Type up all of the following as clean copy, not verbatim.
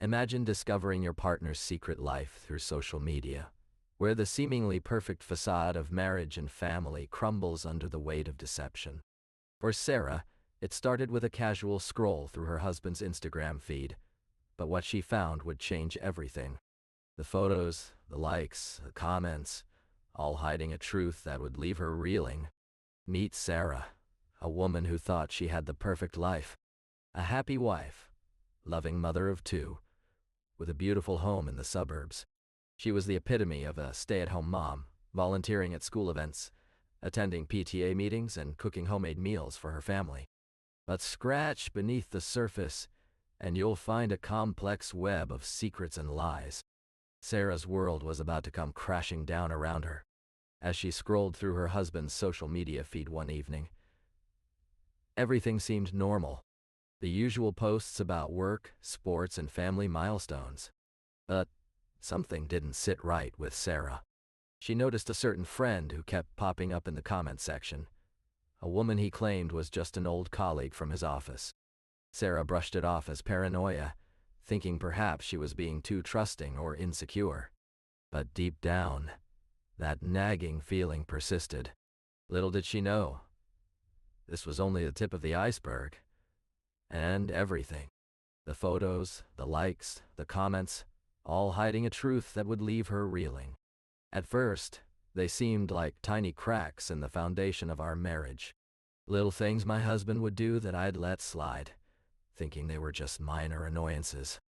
Imagine discovering your partner's secret life through social media, where the seemingly perfect facade of marriage and family crumbles under the weight of deception. For Sarah, it started with a casual scroll through her husband's Instagram feed, but what she found would change everything. The photos, the likes, the comments, all hiding a truth that would leave her reeling. Meet Sarah, a woman who thought she had the perfect life. A happy wife, loving mother of two, with a beautiful home in the suburbs. She was the epitome of a stay-at-home mom, volunteering at school events, attending PTA meetings, and cooking homemade meals for her family. But scratch beneath the surface, and you'll find a complex web of secrets and lies. Sarah's world was about to come crashing down around her. As she scrolled through her husband's social media feed one evening, everything seemed normal. The usual posts about work, sports, and family milestones. But something didn't sit right with Sarah. She noticed a certain friend who kept popping up in the comment section, a woman he claimed was just an old colleague from his office. Sarah brushed it off as paranoia, thinking perhaps she was being too trusting or insecure. But deep down, that nagging feeling persisted. Little did she know, this was only the tip of the iceberg. And everything. The photos, the likes, the comments, all hiding a truth that would leave her reeling. At first, they seemed like tiny cracks in the foundation of our marriage. Little things my husband would do that I'd let slide, thinking they were just minor annoyances.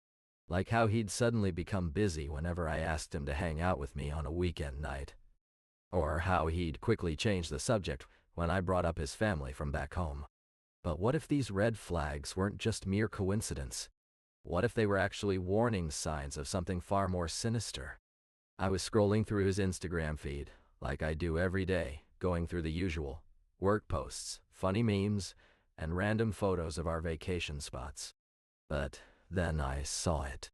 Like how he'd suddenly become busy whenever I asked him to hang out with me on a weekend night. Or how he'd quickly change the subject when I brought up his family from back home. But what if these red flags weren't just mere coincidence? What if they were actually warning signs of something far more sinister? I was scrolling through his Instagram feed, like I do every day, going through the usual work posts, funny memes, and random photos of our vacation spots. But then I saw it.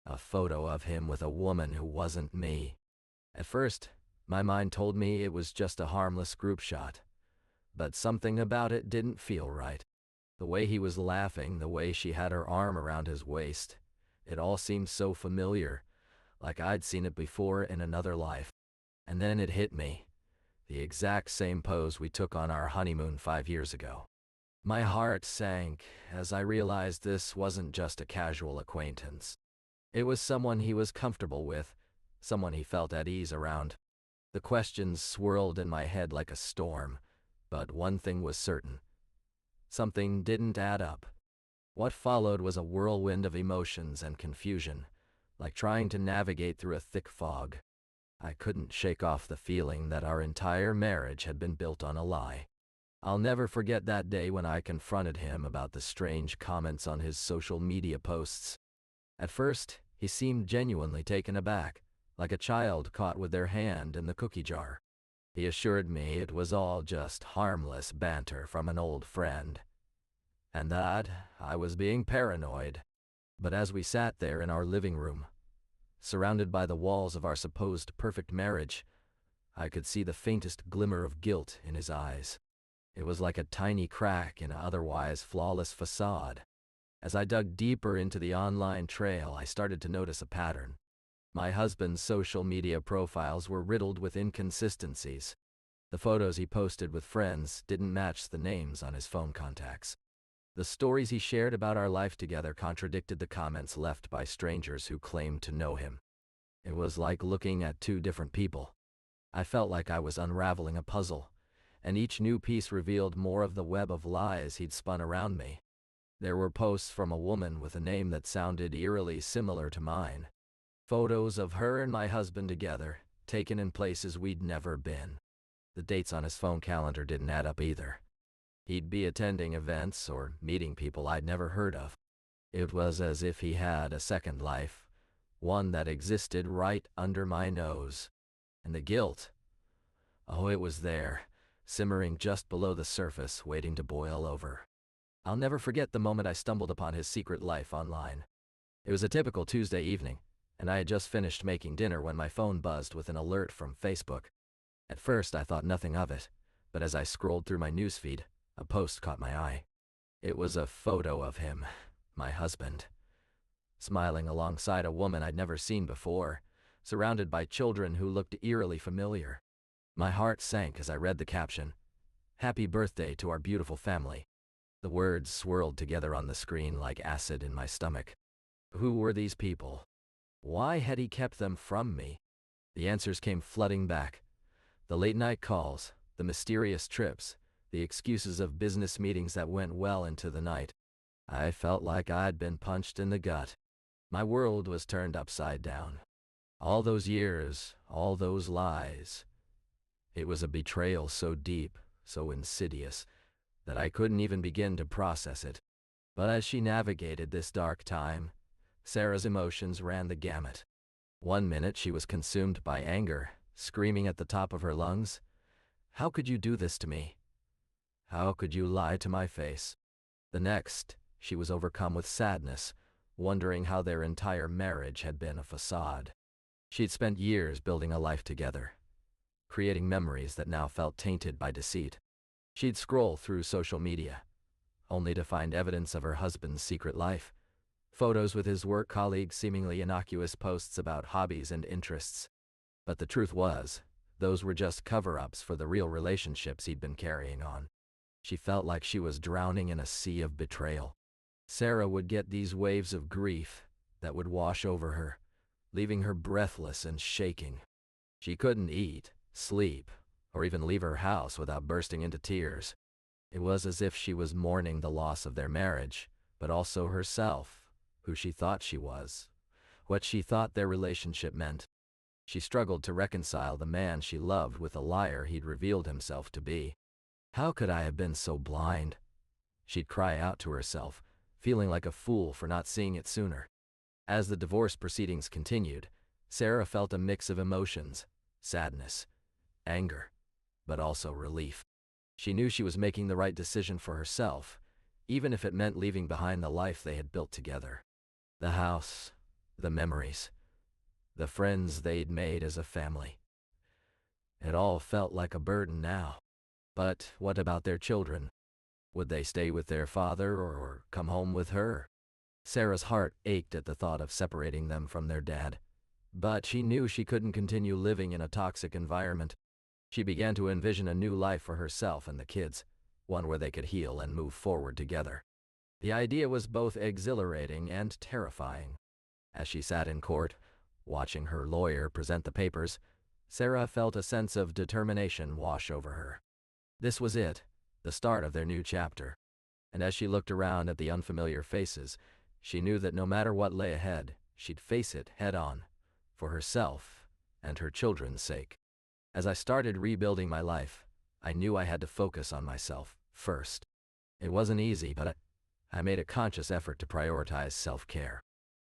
A photo of him with a woman who wasn't me. At first, my mind told me it was just a harmless group shot. But something about it didn't feel right. The way he was laughing, the way she had her arm around his waist, it all seemed so familiar, like I'd seen it before in another life. And then it hit me. The exact same pose we took on our honeymoon 5 years ago. My heart sank as I realized this wasn't just a casual acquaintance. It was someone he was comfortable with, someone he felt at ease around. The questions swirled in my head like a storm. But one thing was certain. Something didn't add up. What followed was a whirlwind of emotions and confusion, like trying to navigate through a thick fog. I couldn't shake off the feeling that our entire marriage had been built on a lie. I'll never forget that day when I confronted him about the strange comments on his social media posts. At first, he seemed genuinely taken aback, like a child caught with their hand in the cookie jar. He assured me it was all just harmless banter from an old friend, and that I was being paranoid. But as we sat there in our living room, surrounded by the walls of our supposed perfect marriage, I could see the faintest glimmer of guilt in his eyes. It was like a tiny crack in an otherwise flawless facade. As I dug deeper into the online trail, I started to notice a pattern. My husband's social media profiles were riddled with inconsistencies. The photos he posted with friends didn't match the names on his phone contacts. The stories he shared about our life together contradicted the comments left by strangers who claimed to know him. It was like looking at two different people. I felt like I was unraveling a puzzle, and each new piece revealed more of the web of lies he'd spun around me. There were posts from a woman with a name that sounded eerily similar to mine. Photos of her and my husband together, taken in places we'd never been. The dates on his phone calendar didn't add up either. He'd be attending events or meeting people I'd never heard of. It was as if he had a second life, one that existed right under my nose. And the guilt, oh, it was there, simmering just below the surface, waiting to boil over. I'll never forget the moment I stumbled upon his secret life online. It was a typical Tuesday evening, and I had just finished making dinner when my phone buzzed with an alert from Facebook. At first, I thought nothing of it, but as I scrolled through my newsfeed, a post caught my eye. It was a photo of him, my husband, smiling alongside a woman I'd never seen before, surrounded by children who looked eerily familiar. My heart sank as I read the caption, "Happy birthday to our beautiful family." The words swirled together on the screen like acid in my stomach. Who were these people? Why had he kept them from me? The answers came flooding back. The late-night calls, the mysterious trips, the excuses of business meetings that went well into the night. I felt like I'd been punched in the gut. My world was turned upside down. All those years, all those lies. It was a betrayal so deep, so insidious, that I couldn't even begin to process it. But as she navigated this dark time, Sarah's emotions ran the gamut. One minute she was consumed by anger, screaming at the top of her lungs, "How could you do this to me? How could you lie to my face?" The next, she was overcome with sadness, wondering how their entire marriage had been a facade. She'd spent years building a life together, creating memories that now felt tainted by deceit. She'd scroll through social media, only to find evidence of her husband's secret life. Photos with his work colleagues, seemingly innocuous posts about hobbies and interests. But the truth was, those were just cover-ups for the real relationships he'd been carrying on. She felt like she was drowning in a sea of betrayal. Sarah would get these waves of grief that would wash over her, leaving her breathless and shaking. She couldn't eat, sleep, or even leave her house without bursting into tears. It was as if she was mourning the loss of their marriage, but also herself, who she thought she was, what she thought their relationship meant. She struggled to reconcile the man she loved with the liar he'd revealed himself to be. How could I have been so blind? She'd cry out to herself, feeling like a fool for not seeing it sooner. As the divorce proceedings continued, Sarah felt a mix of emotions, sadness, anger, but also relief. She knew she was making the right decision for herself, even if it meant leaving behind the life they had built together. The house, the memories, the friends they'd made as a family. It all felt like a burden now. But what about their children? Would they stay with their father or come home with her? Sarah's heart ached at the thought of separating them from their dad. But she knew she couldn't continue living in a toxic environment. She began to envision a new life for herself and the kids, one where they could heal and move forward together. The idea was both exhilarating and terrifying. As she sat in court, watching her lawyer present the papers, Sarah felt a sense of determination wash over her. This was it, the start of their new chapter. And as she looked around at the unfamiliar faces, she knew that no matter what lay ahead, she'd face it head on, for herself and her children's sake. As I started rebuilding my life, I knew I had to focus on myself first. It wasn't easy, but I made a conscious effort to prioritize self-care.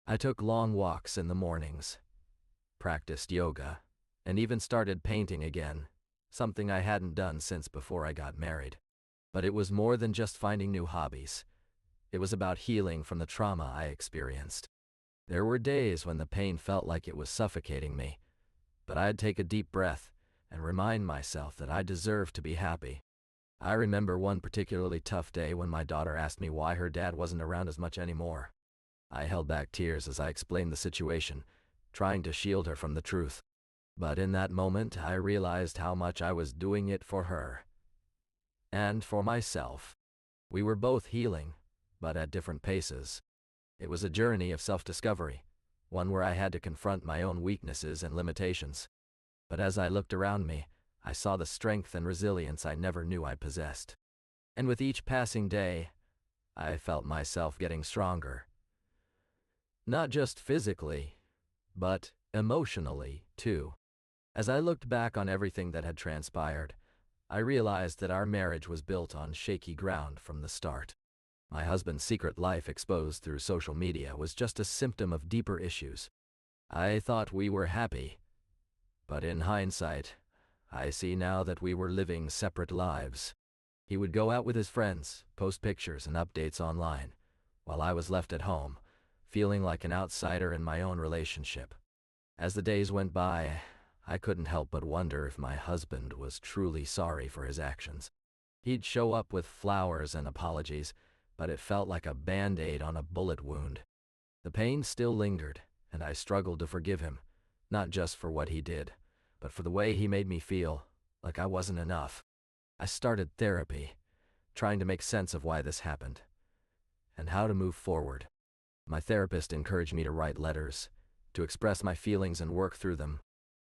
I took long walks in the mornings, practiced yoga, and even started painting again, something I hadn't done since before I got married. But it was more than just finding new hobbies. It was about healing from the trauma I experienced. There were days when the pain felt like it was suffocating me, but I'd take a deep breath and remind myself that I deserved to be happy. I remember one particularly tough day when my daughter asked me why her dad wasn't around as much anymore. I held back tears as I explained the situation, trying to shield her from the truth. But in that moment, I realized how much I was doing it for her. And for myself. We were both healing, but at different paces. It was a journey of self-discovery, one where I had to confront my own weaknesses and limitations. But as I looked around me, I saw the strength and resilience I never knew I possessed. And with each passing day, I felt myself getting stronger. Not just physically, but emotionally, too. As I looked back on everything that had transpired, I realized that our marriage was built on shaky ground from the start. My husband's secret life exposed through social media was just a symptom of deeper issues. I thought we were happy, but in hindsight, I see now that we were living separate lives. He would go out with his friends, post pictures and updates online, while I was left at home, feeling like an outsider in my own relationship. As the days went by, I couldn't help but wonder if my husband was truly sorry for his actions. He'd show up with flowers and apologies, but it felt like a band-aid on a bullet wound. The pain still lingered, and I struggled to forgive him, not just for what he did, but for the way he made me feel like I wasn't enough. I started therapy, trying to make sense of why this happened and how to move forward. My therapist encouraged me to write letters, to express my feelings and work through them.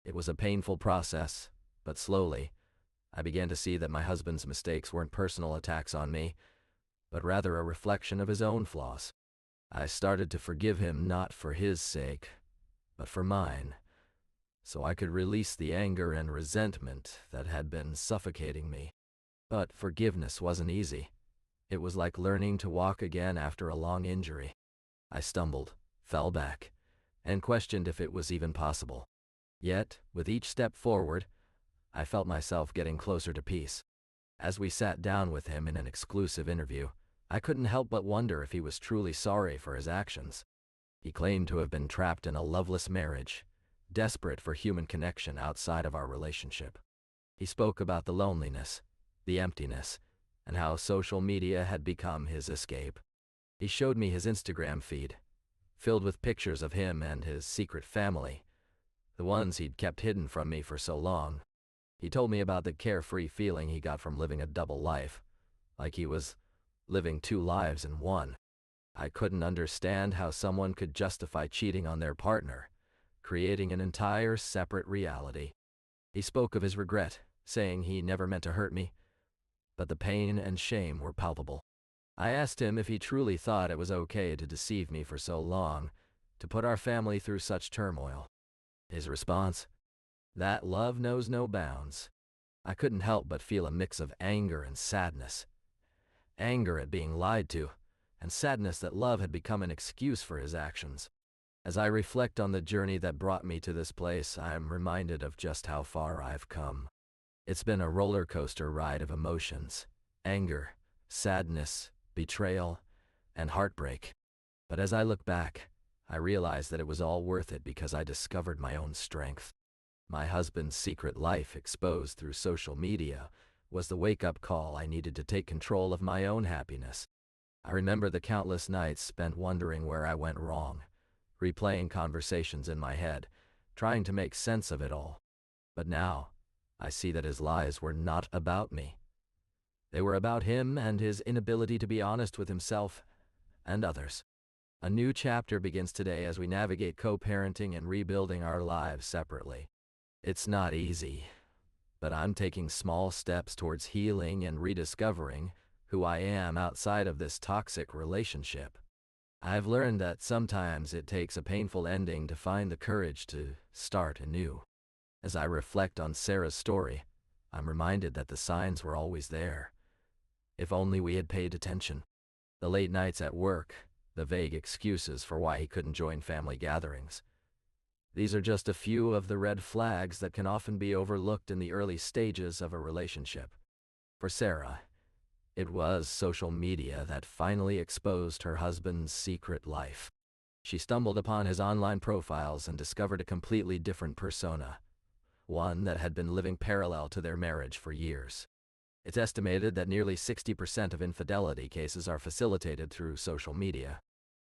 It was a painful process, but slowly, I began to see that my husband's mistakes weren't personal attacks on me, but rather a reflection of his own flaws. I started to forgive him not for his sake, but for mine, so I could release the anger and resentment that had been suffocating me. But forgiveness wasn't easy. It was like learning to walk again after a long injury. I stumbled, fell back, and questioned if it was even possible. Yet, with each step forward, I felt myself getting closer to peace. As we sat down with him in an exclusive interview, I couldn't help but wonder if he was truly sorry for his actions. He claimed to have been trapped in a loveless marriage, desperate for human connection outside of our relationship. He spoke about the loneliness, the emptiness, and how social media had become his escape. He showed me his Instagram feed, filled with pictures of him and his secret family, the ones he'd kept hidden from me for so long. He told me about the carefree feeling he got from living a double life, like he was living two lives in one. I couldn't understand how someone could justify cheating on their partner, creating an entire separate reality. He spoke of his regret, saying he never meant to hurt me, but the pain and shame were palpable. I asked him if he truly thought it was okay to deceive me for so long, to put our family through such turmoil. His response? That love knows no bounds. I couldn't help but feel a mix of anger and sadness. Anger at being lied to, and sadness that love had become an excuse for his actions. As I reflect on the journey that brought me to this place, I am reminded of just how far I've come. It's been a roller coaster ride of emotions, anger, sadness, betrayal, and heartbreak. But as I look back, I realize that it was all worth it because I discovered my own strength. My husband's secret life exposed through social media was the wake-up call I needed to take control of my own happiness. I remember the countless nights spent wondering where I went wrong, replaying conversations in my head, trying to make sense of it all. But now, I see that his lies were not about me. They were about him and his inability to be honest with himself and others. A new chapter begins today as we navigate co-parenting and rebuilding our lives separately. It's not easy, but I'm taking small steps towards healing and rediscovering who I am outside of this toxic relationship. I've learned that sometimes it takes a painful ending to find the courage to start anew. As I reflect on Sarah's story, I'm reminded that the signs were always there. If only we had paid attention. The late nights at work, the vague excuses for why he couldn't join family gatherings. These are just a few of the red flags that can often be overlooked in the early stages of a relationship. For Sarah, it was social media that finally exposed her husband's secret life. She stumbled upon his online profiles and discovered a completely different persona, one that had been living parallel to their marriage for years. It's estimated that nearly 60% of infidelity cases are facilitated through social media.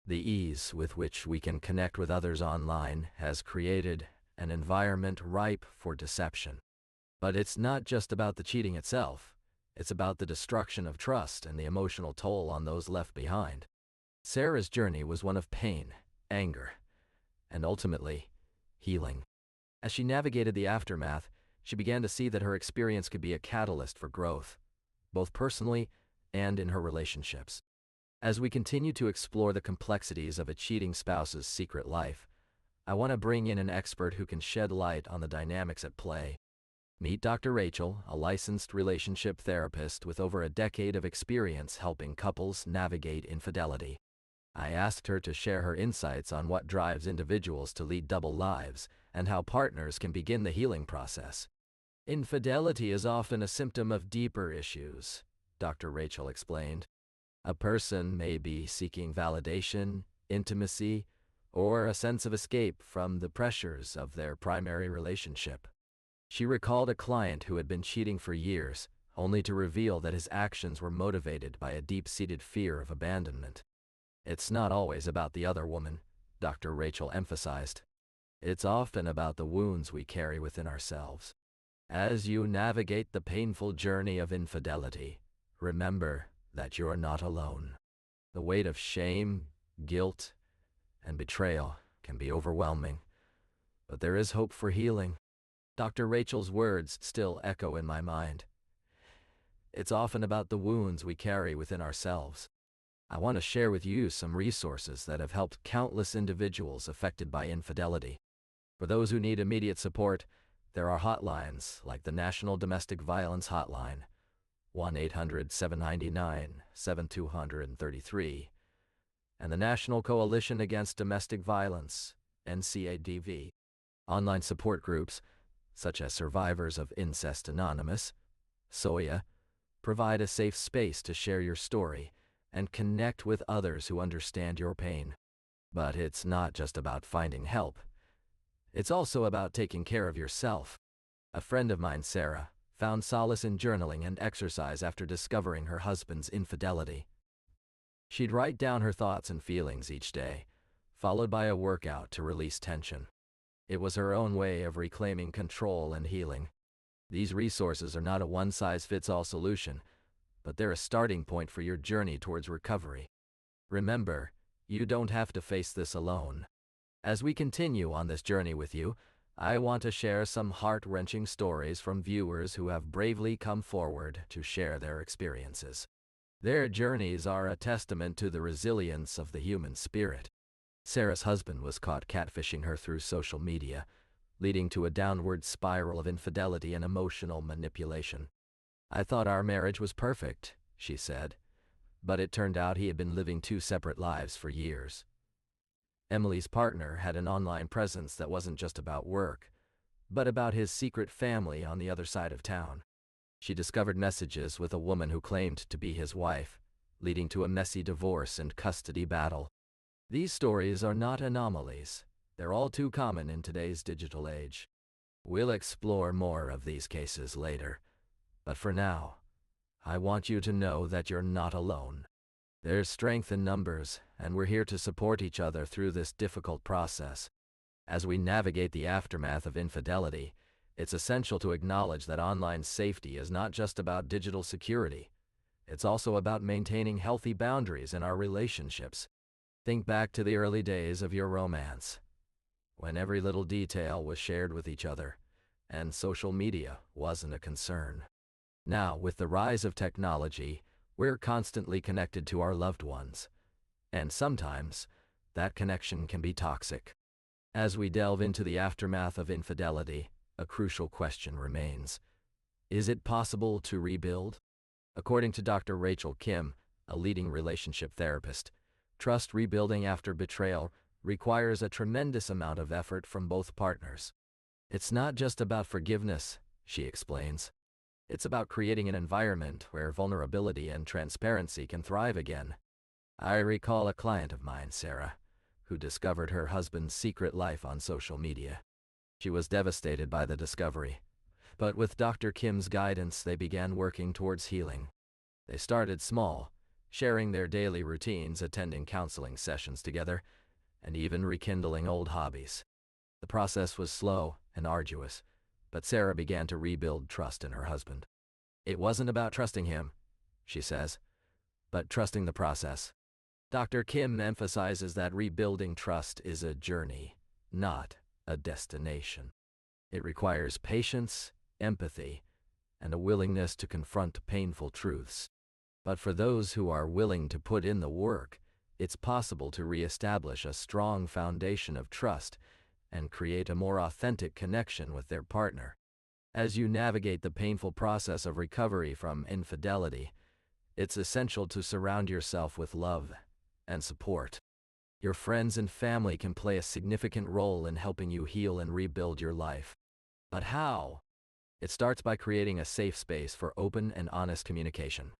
The ease with which we can connect with others online has created an environment ripe for deception. But it's not just about the cheating itself. It's about the destruction of trust and the emotional toll on those left behind. Sarah's journey was one of pain, anger, and ultimately, healing. As she navigated the aftermath, she began to see that her experience could be a catalyst for growth, both personally and in her relationships. As we continue to explore the complexities of a cheating spouse's secret life, I want to bring in an expert who can shed light on the dynamics at play. Meet Dr. Rachel, a licensed relationship therapist with over a decade of experience helping couples navigate infidelity. I asked her to share her insights on what drives individuals to lead double lives and how partners can begin the healing process. Infidelity is often a symptom of deeper issues, Dr. Rachel explained. A person may be seeking validation, intimacy, or a sense of escape from the pressures of their primary relationship. She recalled a client who had been cheating for years, only to reveal that his actions were motivated by a deep-seated fear of abandonment. It's not always about the other woman, Dr. Rachel emphasized. It's often about the wounds we carry within ourselves. As you navigate the painful journey of infidelity, remember that you're not alone. The weight of shame, guilt, and betrayal can be overwhelming, but there is hope for healing. Dr. Rachel's words still echo in my mind. It's often about the wounds we carry within ourselves. I want to share with you some resources that have helped countless individuals affected by infidelity. For those who need immediate support, there are hotlines like the National Domestic Violence Hotline, 1-800-799-7233, and the National Coalition Against Domestic Violence, NCADV. Online support groups, such as Survivors of Incest Anonymous, SOIA, provide a safe space to share your story and connect with others who understand your pain. But it's not just about finding help. It's also about taking care of yourself. A friend of mine, Sarah, found solace in journaling and exercise after discovering her husband's infidelity. She'd write down her thoughts and feelings each day, followed by a workout to release tension. It was her own way of reclaiming control and healing. These resources are not a one-size-fits-all solution, but they're a starting point for your journey towards recovery. Remember, you don't have to face this alone. As we continue on this journey with you, I want to share some heart-wrenching stories from viewers who have bravely come forward to share their experiences. Their journeys are a testament to the resilience of the human spirit. Sarah's husband was caught catfishing her through social media, leading to a downward spiral of infidelity and emotional manipulation. "I thought our marriage was perfect," she said, but it turned out he had been living two separate lives for years. Emily's partner had an online presence that wasn't just about work, but about his secret family on the other side of town. She discovered messages with a woman who claimed to be his wife, leading to a messy divorce and custody battle. These stories are not anomalies. They're all too common in today's digital age. We'll explore more of these cases later, but for now, I want you to know that you're not alone. There's strength in numbers, and we're here to support each other through this difficult process. As we navigate the aftermath of infidelity, it's essential to acknowledge that online safety is not just about digital security. It's also about maintaining healthy boundaries in our relationships. Think back to the early days of your romance, when every little detail was shared with each other, and social media wasn't a concern. Now, with the rise of technology, we're constantly connected to our loved ones, and sometimes that connection can be toxic. As we delve into the aftermath of infidelity, a crucial question remains. Is it possible to rebuild? According to Dr. Rachel Kim, a leading relationship therapist, trust rebuilding after betrayal requires a tremendous amount of effort from both partners. It's not just about forgiveness, she explains. It's about creating an environment where vulnerability and transparency can thrive again. I recall a client of mine, Sarah, who discovered her husband's secret life on social media. She was devastated by the discovery, but with Dr. Kim's guidance, they began working towards healing. They started small, sharing their daily routines, attending counseling sessions together, and even rekindling old hobbies. The process was slow and arduous, but Sarah began to rebuild trust in her husband. It wasn't about trusting him, she says, but trusting the process. Dr. Kim emphasizes that rebuilding trust is a journey, not a destination. It requires patience, empathy, and a willingness to confront painful truths. But for those who are willing to put in the work, it's possible to reestablish a strong foundation of trust and create a more authentic connection with their partner. As you navigate the painful process of recovery from infidelity, it's essential to surround yourself with love and support. Your friends and family can play a significant role in helping you heal and rebuild your life. But how? It starts by creating a safe space for open and honest communication.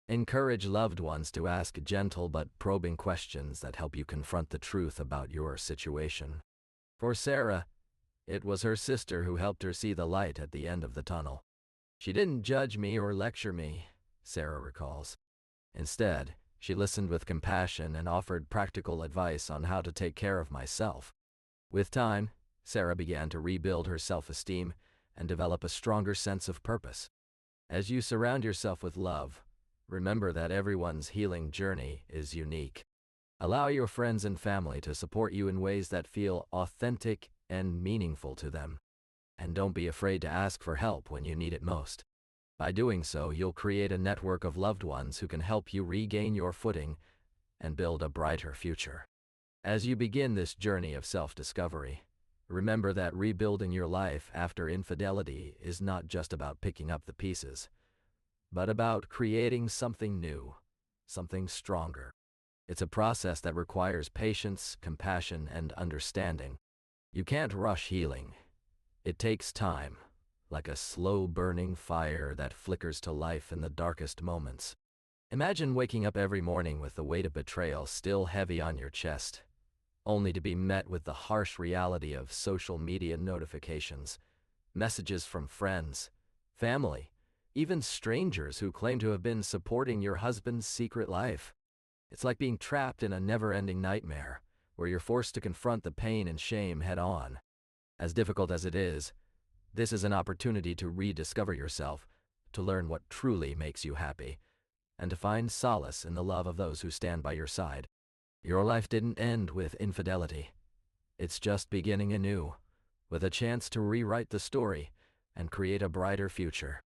Encourage loved ones to ask gentle but probing questions that help you confront the truth about your situation. For Sarah, it was her sister who helped her see the light at the end of the tunnel. "She didn't judge me or lecture me," Sarah recalls. "Instead, She listened with compassion and offered practical advice on how to take care of myself. With time, Sarah began to rebuild her self-esteem and develop a stronger sense of purpose. As you surround yourself with love, remember that everyone's healing journey is unique. Allow your friends and family to support you in ways that feel authentic and meaningful to them. And don't be afraid to ask for help when you need it most. By doing so, you'll create a network of loved ones who can help you regain your footing and build a brighter future. As you begin this journey of self-discovery, remember that rebuilding your life after infidelity is not just about picking up the pieces, but about creating something new, something stronger. It's a process that requires patience, compassion, and understanding. You can't rush healing. It takes time, like a slow-burning fire that flickers to life in the darkest moments. Imagine waking up every morning with the weight of betrayal still heavy on your chest, only to be met with the harsh reality of social media notifications, messages from friends, family, even strangers who claim to have been supporting your husband's secret life. It's like being trapped in a never-ending nightmare, where you're forced to confront the pain and shame head-on. As difficult as it is, this is an opportunity to rediscover yourself, to learn what truly makes you happy, and to find solace in the love of those who stand by your side. Your life didn't end with infidelity. It's just beginning anew, with a chance to rewrite the story and create a brighter future.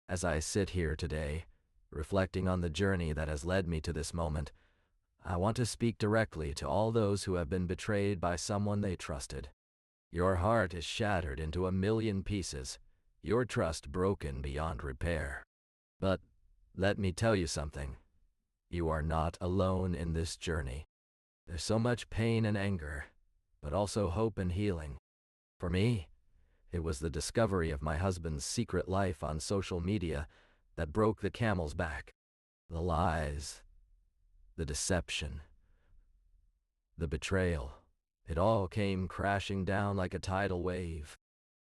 As I sit here today, reflecting on the journey that has led me to this moment, I want to speak directly to all those who have been betrayed by someone they trusted. Your heart is shattered into a million pieces, your trust broken beyond repair. But let me tell you something. You are not alone in this journey. There's so much pain and anger, but also hope and healing. For me, it was the discovery of my husband's secret life on social media that broke the camel's back. The lies, the deception, the betrayal. It all came crashing down like a tidal wave.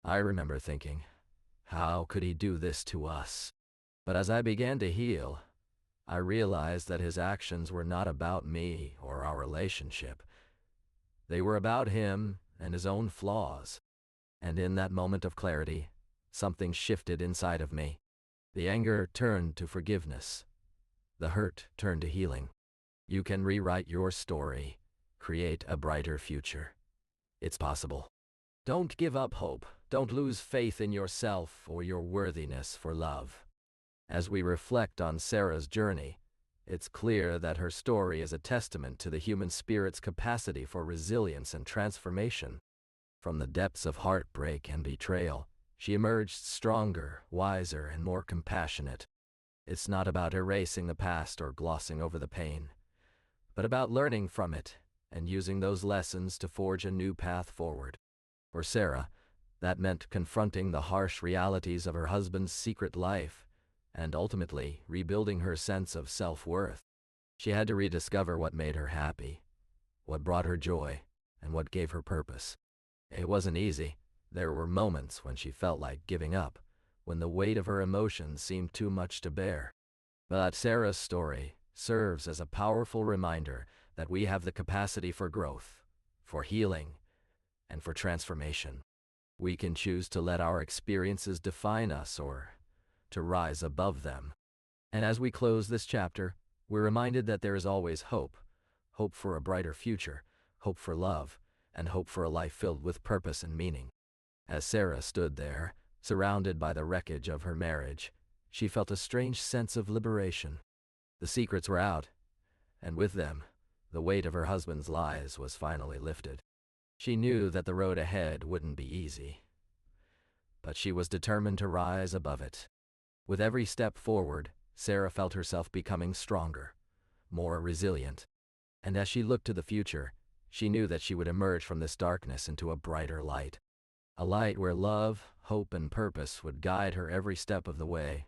I remember thinking, how could he do this to us? But as I began to heal, I realized that his actions were not about me or our relationship. They were about him and his own flaws. And in that moment of clarity, something shifted inside of me. The anger turned to forgiveness. The hurt turned to healing. You can rewrite your story, create a brighter future. It's possible. Don't give up hope. Don't lose faith in yourself or your worthiness for love. As we reflect on Sarah's journey, it's clear that her story is a testament to the human spirit's capacity for resilience and transformation. From the depths of heartbreak and betrayal, she emerged stronger, wiser, and more compassionate. It's not about erasing the past or glossing over the pain, but about learning from it and using those lessons to forge a new path forward. For Sarah, that meant confronting the harsh realities of her husband's secret life and ultimately rebuilding her sense of self-worth. She had to rediscover what made her happy, what brought her joy, and what gave her purpose. It wasn't easy. There were moments when she felt like giving up, when the weight of her emotions seemed too much to bear. But Sarah's story serves as a powerful reminder that we have the capacity for growth, for healing, and for transformation. We can choose to let our experiences define us or to rise above them. And as we close this chapter, we're reminded that there is always hope. Hope for a brighter future, hope for love, and hope for a life filled with purpose and meaning. As Sarah stood there, surrounded by the wreckage of her marriage, she felt a strange sense of liberation. The secrets were out, and with them, the weight of her husband's lies was finally lifted. She knew that the road ahead wouldn't be easy, but she was determined to rise above it. With every step forward, Sarah felt herself becoming stronger, more resilient. And as she looked to the future, she knew that she would emerge from this darkness into a brighter light. A light where love, hope, and purpose would guide her every step of the way.